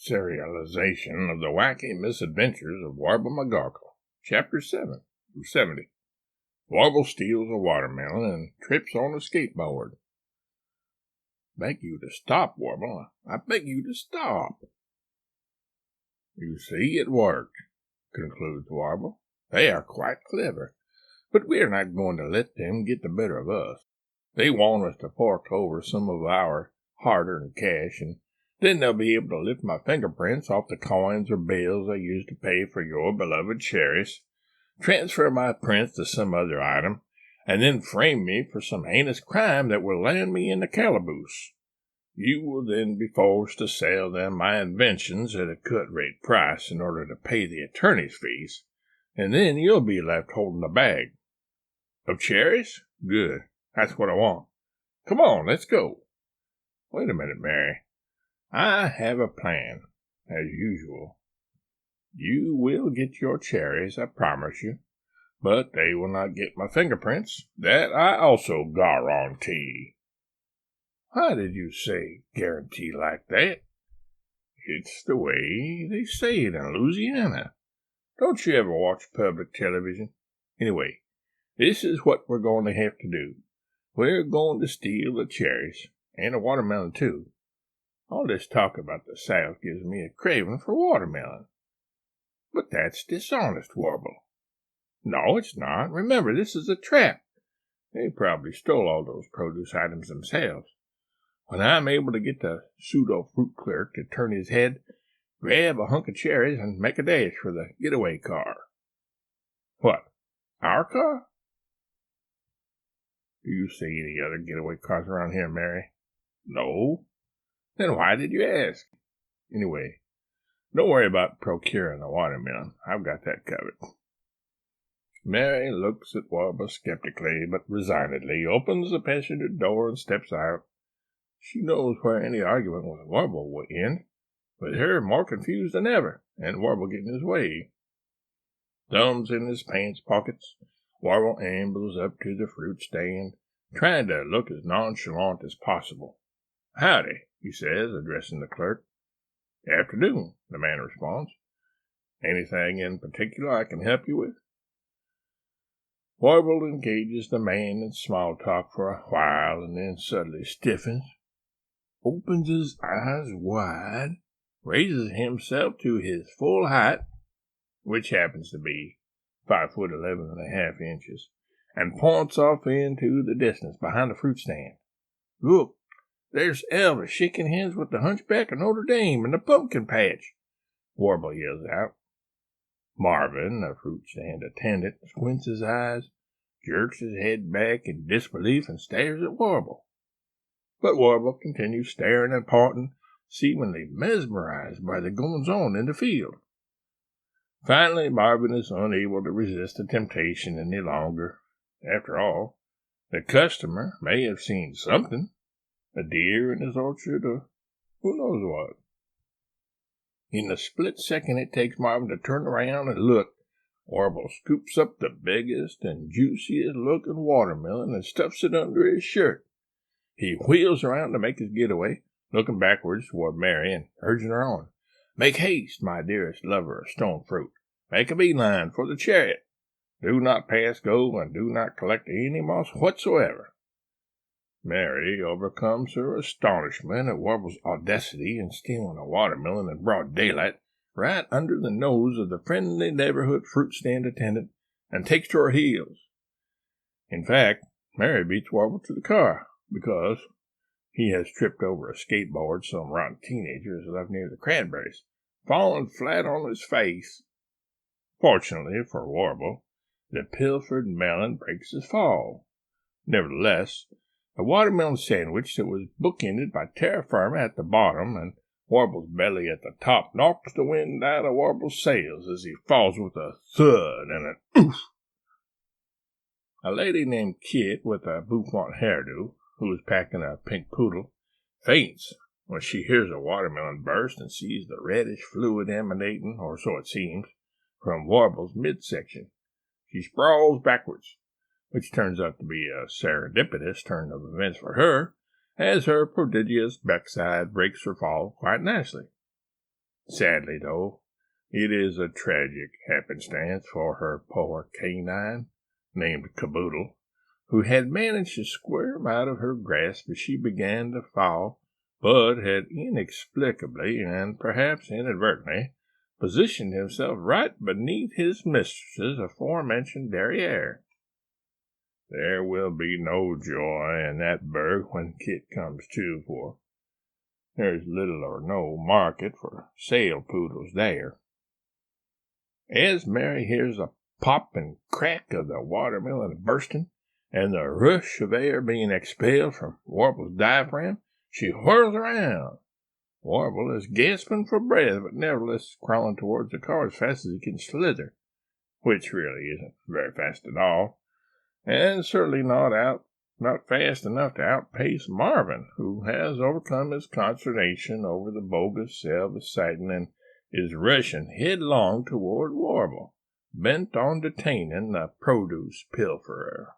Serialization of the Wacky Misadventures of Warble McGorkle, Chapter 7 through 70. Warble steals a watermelon and trips on a skateboard. Beg you to stop, Warble. I beg you to stop. You see, it worked, concludes Warble. They are quite clever, but we are not going to let them get the better of us. They want us to fork over some of our hard-earned cash, and then they'll be able to lift my fingerprints off the coins or bills I used to pay for your beloved cherries, transfer my prints to some other item, and then frame me for some heinous crime that will land me in the calaboose. You will then be forced to sell them my inventions at a cut-rate price in order to pay the attorney's fees, and then you'll be left holding the bag. Of cherries? Good. That's what I want. Come on, let's go. Wait a minute, Mary. I have a plan, as usual. You will get your cherries, I promise you, but they will not get my fingerprints. That I also guarantee. Why did you say guarantee like that? It's the way they say it in Louisiana. Don't you ever watch public television? Anyway, this is what we're going to have to do. We're going to steal the cherries, and a watermelon too. All this talk about the South gives me a craving for watermelon. But that's dishonest, Warble. No, it's not. Remember, this is a trap. They probably stole all those produce items themselves. When I'm able to get the pseudo-fruit clerk to turn his head, grab a hunk of cherries, and make a dash for the getaway car. What? Our car? Do you see any other getaway cars around here, Mary? No. Then why did you ask? Anyway, don't worry about procuring the watermelon. I've got that covered. Mary looks at Warble skeptically but resignedly, opens the passenger door and steps out. She knows where any argument with Warble will end, with her more confused than ever, and Warble getting his way. Thumbs in his pants pockets, Warble ambles up to the fruit stand, trying to look as nonchalant as possible. Howdy, he says, addressing the clerk. Afternoon, the man responds. Anything in particular I can help you with? Warble engages the man in small talk for a while and then suddenly stiffens, opens his eyes wide, raises himself to his full height, which happens to be 5'11.5" and points off into the distance behind the fruit stand. Look, there's Elvis shaking hands with the hunchback of Notre Dame in the pumpkin patch, Warble yells out. Marvin, the fruit stand attendant, squints his eyes, jerks his head back in disbelief, and stares at Warble. But Warble continues staring and pointing, seemingly mesmerized by the goings-on in the field. Finally, Marvin is unable to resist the temptation any longer. After all, the customer may have seen something. A deer in his orchard, or who knows what. In the split second it takes Marvin to turn around and look, Warble scoops up the biggest and juiciest looking watermelon and stuffs it under his shirt. He wheels around to make his getaway, looking backwards toward Mary and urging her on. Make haste, my dearest lover of stone fruit. Make a beeline for the chariot. Do not pass go, and do not collect any moss whatsoever. Mary overcomes her astonishment at Warble's audacity in stealing a watermelon in broad daylight, right under the nose of the friendly neighborhood fruit stand attendant, and takes to her heels. In fact, Mary beats Warble to the car, because he has tripped over a skateboard some rotten teenager has left near the cranberries, falling flat on his face. Fortunately for Warble, the pilfered melon breaks his fall. Nevertheless, a watermelon sandwich that was bookended by terra firma at the bottom and Warble's belly at the top knocks the wind out of Warble's sails as he falls with a thud and an oof. A lady named Kit with a bouffant hairdo, who is packing a pink poodle, faints when she hears a watermelon burst and sees the reddish fluid emanating, or so it seems, from Warble's midsection. She sprawls backwards, which turns out to be a serendipitous turn of events for her, as her prodigious backside breaks her fall quite nicely. Sadly, though, it is a tragic happenstance for her poor canine, named Caboodle, who had managed to squirm out of her grasp as she began to fall, but had inexplicably, and perhaps inadvertently, positioned himself right beneath his mistress's aforementioned derriere. There will be no joy in that burg when Kit comes to, for there's little or no market for sale poodles there. As Mary hears the pop and crack of the watermelon bursting, and the rush of air being expelled from Warble's diaphragm, she whirls around. Warble is gasping for breath, but nevertheless crawling towards the car as fast as he can slither, which really isn't very fast at all, and certainly not fast enough to outpace Marvin, who has overcome his consternation over the bogus Elvis sighting and is rushing headlong toward Warble, bent on detaining the produce pilferer.